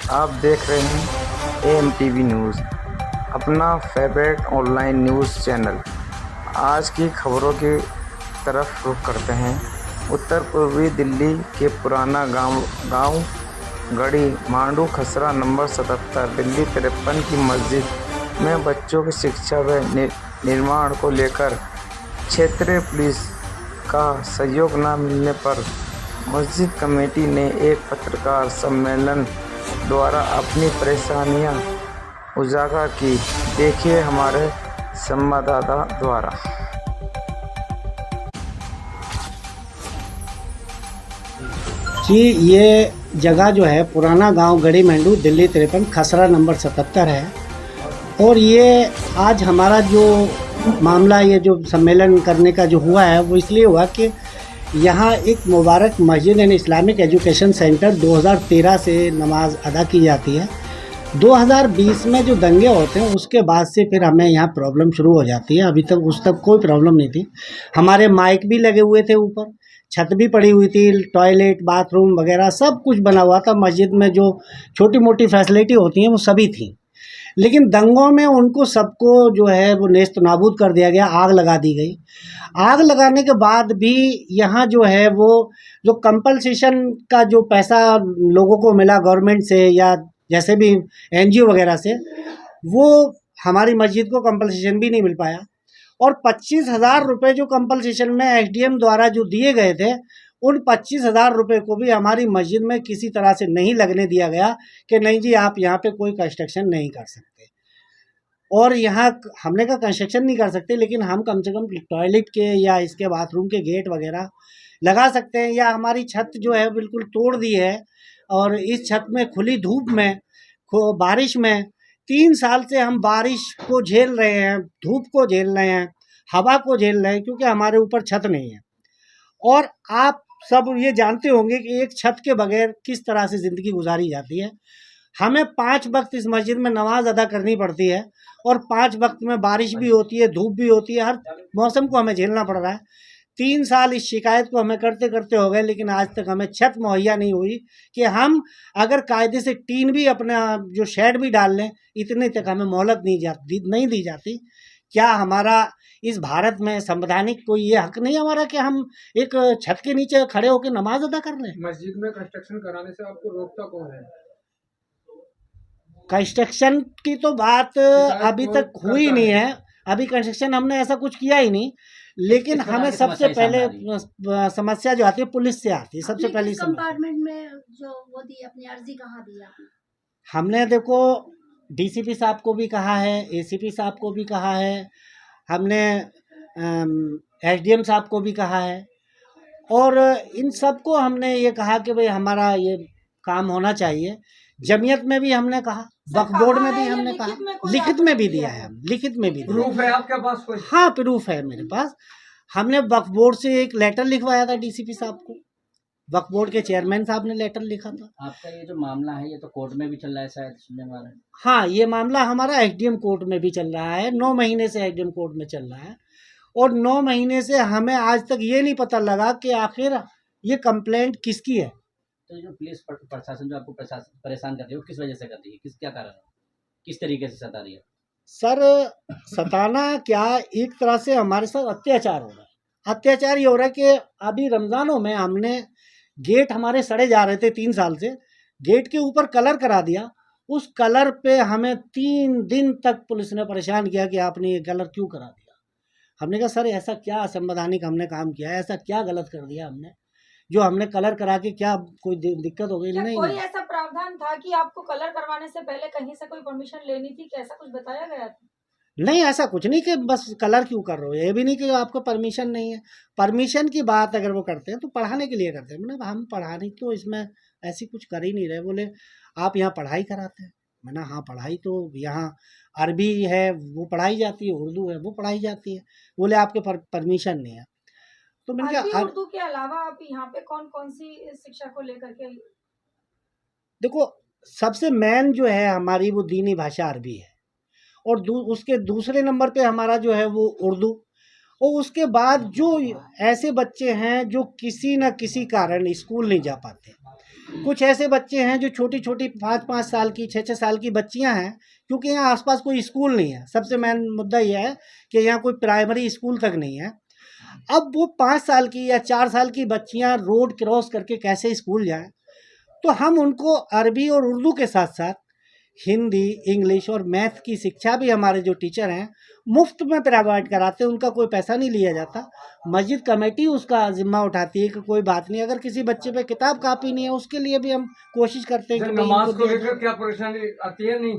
आप देख रहे हैं AMTV न्यूज़, अपना फेवरेट ऑनलाइन न्यूज़ चैनल। आज की खबरों की तरफ रुख करते हैं। उत्तर पूर्वी दिल्ली के पुराना गांव गढ़ी मांडू खसरा नंबर 77 दिल्ली 53 की मस्जिद में बच्चों की शिक्षा व निर्माण को लेकर क्षेत्रीय पुलिस का सहयोग न मिलने पर मस्जिद कमेटी ने एक पत्रकार सम्मेलन द्वारा अपनी परेशानियां उजागर की। देखिए हमारे संवाददाता द्वारा। जी, ये जगह जो है पुराना गांव गढ़ी मेंढू दिल्ली 53 खसरा नंबर 77 है। और ये आज हमारा जो मामला, ये जो सम्मेलन करने का जो हुआ है वो इसलिए हुआ कि यहाँ एक मुबारक मस्जिद एंड इस्लामिक एजुकेशन सेंटर 2013 से नमाज अदा की जाती है। 2020 में जो दंगे होते हैं उसके बाद से फिर हमें यहाँ प्रॉब्लम शुरू हो जाती है। अभी तक उस तक कोई प्रॉब्लम नहीं थी। हमारे माइक भी लगे हुए थे, ऊपर छत भी पड़ी हुई थी, टॉयलेट बाथरूम वगैरह सब कुछ बना हुआ था। मस्जिद में जो छोटी मोटी फैसिलिटी होती हैं वो सभी थी, लेकिन दंगों में उनको सबको जो है वो नेस्त नाबूद कर दिया गया, आग लगा दी गई। आग लगाने के बाद भी यहाँ जो है वो जो कंपनसेशन का जो पैसा लोगों को मिला गवर्नमेंट से या जैसे भी NGO वगैरह से, वो हमारी मस्जिद को कंपनसेशन भी नहीं मिल पाया। और 25,000 रुपये जो कंपनसेशन में SDM द्वारा जो दिए गए थे, उन 25,000 रुपये को भी हमारी मस्जिद में किसी तरह से नहीं लगने दिया गया कि नहीं जी आप यहाँ पे कोई कंस्ट्रक्शन नहीं कर सकते। और यहाँ हमने कहा कंस्ट्रक्शन नहीं कर सकते, लेकिन हम कम से कम टॉयलेट के या इसके बाथरूम के गेट वगैरह लगा सकते हैं। या हमारी छत जो है बिल्कुल तोड़ दी है, और इस छत में खुली धूप में बारिश में 3 साल से हम बारिश को झेल रहे हैं, धूप को झेल रहे हैं, हवा को झेल रहे हैं, क्योंकि हमारे ऊपर छत नहीं है। और आप सब ये जानते होंगे कि एक छत के बगैर किस तरह से ज़िंदगी गुजारी जाती है। हमें 5 वक्त इस मस्जिद में नमाज अदा करनी पड़ती है, और 5 वक्त में बारिश भी होती है, धूप भी होती है, हर मौसम को हमें झेलना पड़ रहा है। 3 साल इस शिकायत को हमें करते करते हो गए, लेकिन आज तक हमें छत मुहैया नहीं हुई कि हम अगर कायदे से टीन भी अपना जो शेड भी डाल लें, इतने तक हमें मोहलत नहीं दी जाती। क्या हमारा इस भारत में संवैधानिक कोई ये हक नहीं हमारा कि हम एक छत के नीचे खड़े होकर नमाज अदा कर लें? मस्जिद में कंस्ट्रक्शन कराने से आपको रोकता कौन है? कंस्ट्रक्शन की तो बात अभी तक हुई नहीं है। अभी कंस्ट्रक्शन हमने ऐसा कुछ किया ही नहीं, लेकिन हमें सबसे पहले समस्या जो आती है पुलिस से आती है। सबसे पहली कंपार्टमेंट में जो वो दी अपनी अर्जी कहाँ दी आपने? हमने देखो DCP साहब को भी कहा है, ACP साहब को भी कहा है, हमने SDM साहब को भी कहा है, और इन सबको हमने ये कहा कि भाई हमारा ये काम होना चाहिए। जमीयत में भी हमने कहा, वक्फ बोर्ड में भी हमने कहा, लिखित में भी दिया है, हम लिखित में भी दिया। प्रूफ है आपके पास कोई? हाँ, प्रूफ है मेरे पास। हमने वक्फ बोर्ड से एक लेटर लिखवाया था DCP साहब को, वक्फ बोर्ड के चेयरमैन साहब ने लेटर लिखा था। आपका ये जो मामला है ये तो कोर्ट में भी चल रहा है शायद, सुनने में आ रहा है। हाँ, ये मामला हमारा SDM कोर्ट में भी चल रहा है। 9 महीने से SDM कोर्ट में चल रहा है, और 9 महीने से हमें आज तक ये नहीं पता लगा कि आखिर ये कंप्लेंट किसकी है। तो जो पुलिस प्रशासन जो आपको परेशान कर रही है वो किस वजह से कर रही है, क्या कारण है, किस तरीके से सता रही है? सर, सताना क्या, एक तरह से हमारे साथ अत्याचार हो रहा है। अत्याचार ये हो रहा है कि अभी रमज़ानों में हमने गेट हमारे सड़े जा रहे थे 3 साल से, गेट के ऊपर कलर करा दिया। उस कलर पे हमें 3 दिन तक पुलिस ने परेशान किया कि आपने ये कलर क्यों करा दिया। हमने कहा सर ऐसा क्या असंवैधानिक हमने काम किया है, ऐसा क्या गलत कर दिया हमने जो हमने कलर करा के क्या कोई दिक्कत हो गई? नहीं, कोई ऐसा प्रावधान था कि आपको कलर करवाने से पहले कहीं से कोई परमिशन लेनी थी, कि ऐसा कुछ बताया गया था? नहीं, ऐसा कुछ नहीं कि बस कलर क्यों कर रहे हो, ये भी नहीं कि आपको परमिशन नहीं है। परमिशन की बात अगर वो करते हैं तो पढ़ाने के लिए करते हैं। मैंने हम पढ़ाने तो इसमें ऐसी कुछ कर ही नहीं रहे। बोले आप यहाँ पढ़ाई कराते हैं? मैंने हाँ, पढ़ाई तो यहाँ अरबी है वो पढ़ाई जाती है, उर्दू है वो पढ़ाई जाती है। बोले आपके परमिशन नहीं है। तो मैंने कहा उर्दू के अलावा आप यहाँ पे कौन कौन सी शिक्षा को लेकर के? देखो, सबसे मेन जो है हमारी वो दीनी भाषा अरबी है, और उसके दूसरे नंबर पे हमारा जो है वो उर्दू, और उसके बाद जो ऐसे बच्चे हैं जो किसी न किसी कारण स्कूल नहीं जा पाते, कुछ ऐसे बच्चे हैं जो छोटी छोटी 5-5 साल की 6-6 साल की बच्चियां हैं, क्योंकि यहाँ आसपास कोई स्कूल नहीं है। सबसे मेन मुद्दा यह है कि यहाँ कोई प्राइमरी स्कूल तक नहीं है। अब वो 5 साल की या 4 साल की बच्चियां रोड क्रॉस करके कैसे स्कूल जाएं? तो हम उनको अरबी और उर्दू के साथ साथ हिंदी, इंग्लिश और मैथ की शिक्षा भी हमारे जो टीचर हैं मुफ्त में प्रोवाइड कराते हैं। उनका कोई पैसा नहीं लिया जाता। मस्जिद कमेटी उसका जिम्मा उठाती है कि कोई बात नहीं, अगर किसी बच्चे पे किताब कापी नहीं है उसके लिए भी हम कोशिश करते हैं कि भाई नमाज इनको को दिया लेकर क्या परेशानी आती है? नहीं,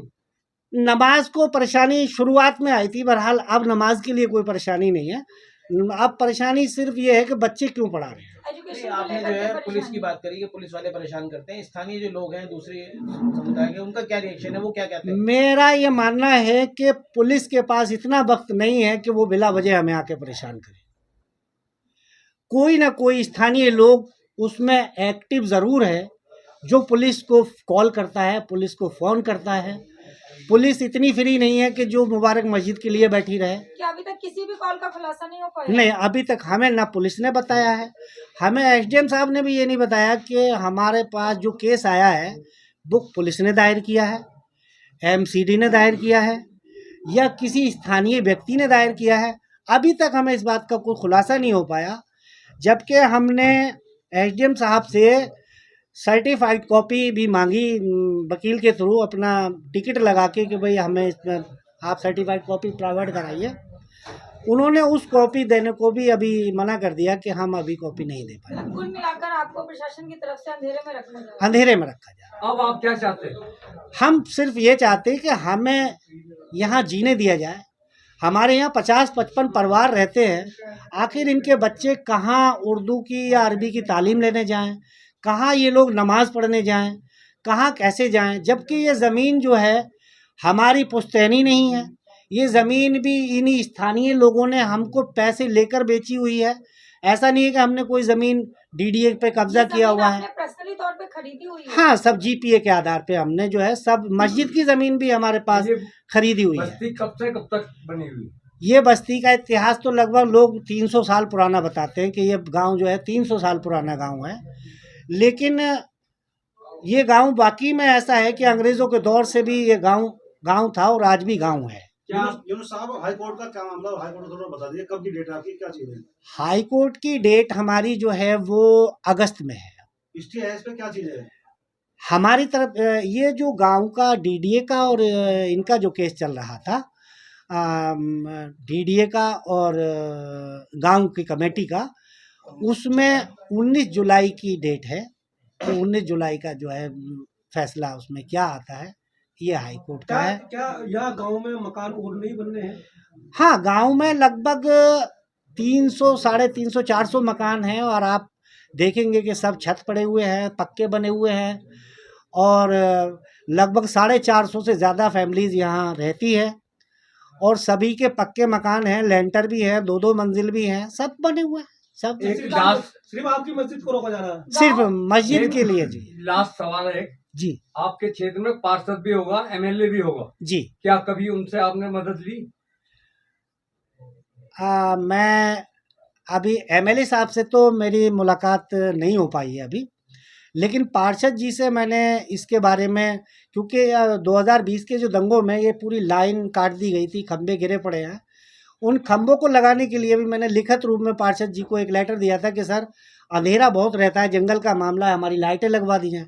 जाए। नमाज को परेशानी शुरुआत में आई थी, बहरहाल अब नमाज के लिए कोई परेशानी नहीं है। अब परेशानी सिर्फ ये है कि बच्चे क्यों पढ़ा रहे हैं। एजुकेशन आपने जो है पुलिस की बात करी कि पुलिस वाले परेशान करते हैं, स्थानीय जो लोग हैं दूसरे समुदाय के, उनका क्या रिएक्शन है, वो क्या कहते हैं? मेरा ये मानना है कि पुलिस के पास इतना वक्त नहीं है कि वो बिला वजह हमें आके परेशान करे। कोई ना कोई स्थानीय लोग उसमें एक्टिव ज़रूर है, जो पुलिस को कॉल करता है, पुलिस को फ़ोन करता है। पुलिस इतनी फ्री नहीं है कि जो मुबारक मस्जिद के लिए बैठी रहे। क्या अभी तक किसी भी कॉल का खुलासा नहीं हो पाया? नहीं, अभी तक हमें ना पुलिस ने बताया है, हमें एसडीएम साहब ने भी ये नहीं बताया कि हमारे पास जो केस आया है वो पुलिस ने दायर किया है, एमसीडी ने दायर किया है या किसी स्थानीय व्यक्ति ने दायर किया है। अभी तक हमें इस बात का कोई खुलासा नहीं हो पाया, जबकि हमने एसडीएम साहब से सर्टिफाइड कॉपी भी मांगी वकील के थ्रू, अपना टिकट लगा के कि भाई हमें इसमें आप सर्टिफाइड कॉपी प्रोवाइड कराइए। उन्होंने उस कॉपी देने को भी अभी मना कर दिया कि हम अभी कॉपी नहीं दे पाए। कुल मिलाकर आपको प्रशासन की तरफ से अंधेरे में रखा जा रहा है। अंधेरे में रखा जा रहा अब आप क्या चाहते हैं? है। हम सिर्फ ये चाहते हैं कि हमें यहाँ जीने दिया जाए। हमारे यहाँ 50-55 परिवार रहते हैं। आखिर इनके बच्चे कहाँ उर्दू की या अरबी की तालीम लेने जाएं, कहाँ ये लोग नमाज पढ़ने जाएं, कहाँ कैसे जाएं? जबकि ये ज़मीन जो है हमारी पुश्तैनी नहीं है। ये ज़मीन भी इन्हीं स्थानीय लोगों ने हमको पैसे लेकर बेची हुई है। ऐसा नहीं है कि हमने कोई ज़मीन डीडीए पे कब्जा किया हुआ है। पर्सनली तौर पे खरीदी हुई है? हाँ, सब जीपीए के आधार पे हमने जो है सब, मस्जिद की ज़मीन भी हमारे पास ये खरीदी हुई है। बस्ती कब से कब तक बनी हुई? ये बस्ती का इतिहास तो लगभग लोग 300 साल पुराना बताते हैं कि ये गांव जो है 300 साल पुराना गांव है। लेकिन ये गांव बाकी में ऐसा है कि अंग्रेज़ों के दौर से भी ये गांव था और आज भी गांव है। यूनुस साहब, हाई कोर्ट का क्या मामला, हाई कोर्ट थोड़ा बता दीजिए, कब की डेट है आपकी, क्या चीज़ है? हाई कोर्ट की डेट हमारी जो है वो अगस्त में है। स्टे है इस पे, क्या चीज़ है? हमारी तरफ ये जो गांव का डीडीए का और इनका जो केस चल रहा था, डीडीए का और गांव की कमेटी का, उसमें 19 जुलाई की डेट है। तो 19 जुलाई का जो है फैसला उसमें क्या आता है, ये हाई कोर्ट का है। क्या यह गांव में मकान और नहीं बनने हैं? हाँ, गांव में लगभग 300, 350, 400 मकान हैं और आप देखेंगे कि सब छत पड़े हुए हैं, पक्के बने हुए हैं और लगभग 450 से ज़्यादा फैमिलीज़ यहाँ रहती है और सभी के पक्के मकान हैं, लेंटर भी है, 2-2 मंजिल भी हैं, सब बने हुए हैं। सब सिर्फ आपकी मस्जिद को रोका जा रहा है? सिर्फ मस्जिद के लिए। जी लास्ट सवाल है जी आपके क्षेत्र में पार्षद भी होगा, एमएलए भी होगा, जी। क्या कभी उनसे आपने मदद ली? मैं अभी एमएलए साहब से तो मेरी मुलाकात नहीं हो पाई है अभी, लेकिन पार्षद जी से मैंने इसके बारे में, क्योंकि 2020 के जो दंगों में ये पूरी लाइन काट दी गई थी, खंबे गिरे पड़े हैं, उन खंभों को लगाने के लिए भी मैंने लिखित रूप में पार्षद जी को एक लेटर दिया था कि सर अंधेरा बहुत रहता है, जंगल का मामला है, हमारी लाइटें लगवा दी हैं।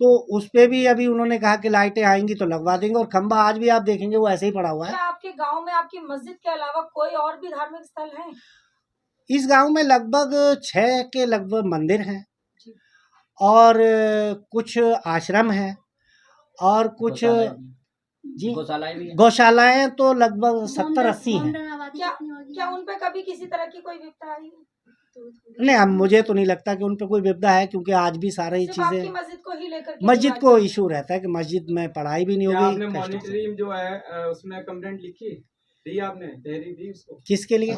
तो उस पर भी अभी उन्होंने कहा कि लाइटें आएंगी तो लगवा देंगे और खंभा आज भी आप देखेंगे वो ऐसे ही पड़ा हुआ है। क्या आपके गांव में आपकी मस्जिद के अलावा कोई और भी धार्मिक स्थल है? इस गांव में लगभग 6 के लगभग मंदिर हैं और कुछ आश्रम हैं और कुछ जी गौशालाएं तो लगभग 70-80 हैं। क्या उन पे कभी किसी तरह की कोई विपदा आई? नहीं, अब मुझे तो नहीं लगता कि उन पे कोई विपदा है, क्योंकि आज भी सारी चीजें मस्जिद को ही लेकर मस्जिद को इशू रहता है कि मस्जिद में पढ़ाई भी नहीं होगी। आपने मॉनिटरिंग जो है उसमें कंप्लेंट लिखी दी, आपने तहरीर दी उसको? किसके लिए?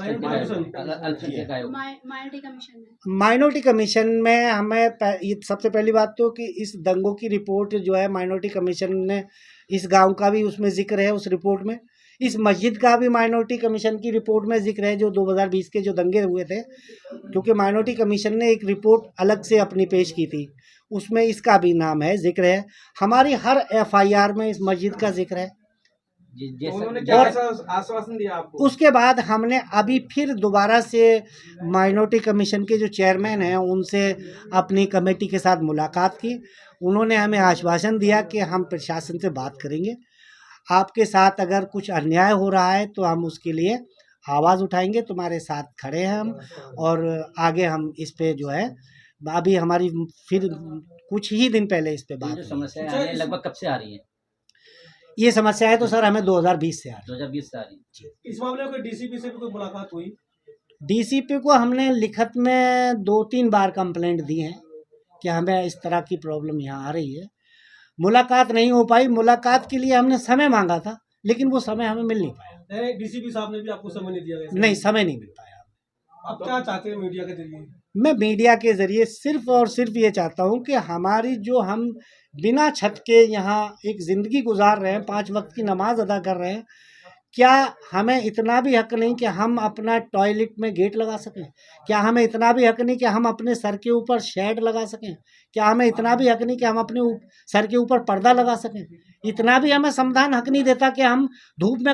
माइनॉरिटी कमीशन में हमें सबसे पहली बात तो कि इस दंगों की रिपोर्ट जो है माइनॉरिटी कमीशन ने, इस गांव का भी उसमें जिक्र है उस रिपोर्ट में, इस मस्जिद का भी माइनॉरिटी कमीशन की रिपोर्ट में जिक्र है जो 2020 के जो दंगे हुए थे, क्योंकि माइनॉरिटी कमीशन ने एक रिपोर्ट अलग से अपनी पेश की थी। उसमें इसका भी नाम है, जिक्र है। हमारी हर एफआईआर में इस मस्जिद का जिक्र है। तो उन्होंने क्या आश्वासन दिया आपको? उसके बाद हमने अभी फिर दोबारा से माइनॉरिटी कमीशन के जो चेयरमैन हैं उनसे अपनी कमेटी के साथ मुलाकात की। उन्होंने हमें आश्वासन दिया कि हम प्रशासन से बात करेंगे, आपके साथ अगर कुछ अन्याय हो रहा है तो हम उसके लिए आवाज़ उठाएंगे, तुम्हारे साथ खड़े हैं हम, और आगे हम इस पे जो है अभी हमारी फिर कुछ ही दिन पहले इस पे ये बात जो हुई। समस्याएं आ रही हैं लगभग कब से आ रही है? ये समस्या है तो सर हमें 2020 से आ रही 2020 से आ रही है। इस मामले में कोई डीसीपी से भी कोई मुलाकात हुई? डीसीपी को हमने लिखत में 2-3 बार कंप्लेंट दी है कि हमें इस तरह की प्रॉब्लम यहाँ आ रही है। मुलाकात नहीं हो पाई। मुलाकात के लिए हमने समय मांगा था, लेकिन वो समय हमें मिल नहीं पाया। डीसीपी साहब ने भी आपको समय नहीं दिया? नहीं, समय नहीं मिल पाया। आप क्या चाहते हैं मीडिया के जरिए? मैं मीडिया के ज़रिए सिर्फ़ और सिर्फ ये चाहता हूँ कि हमारी जो हम बिना छत के यहाँ एक ज़िंदगी गुजार रहे हैं, 5 वक्त की नमाज़ अदा कर रहे हैं, क्या हमें इतना भी हक नहीं कि हम अपना टॉयलेट में गेट लगा सकें? क्या हमें इतना भी हक नहीं कि हम अपने सर के ऊपर शेड लगा सकें? क्या हमें इतना भी हक नहीं कि हम अपने सर के ऊपर पर्दा लगा सकें? इतना भी हमें संविधान हक नहीं देता कि हम धूप में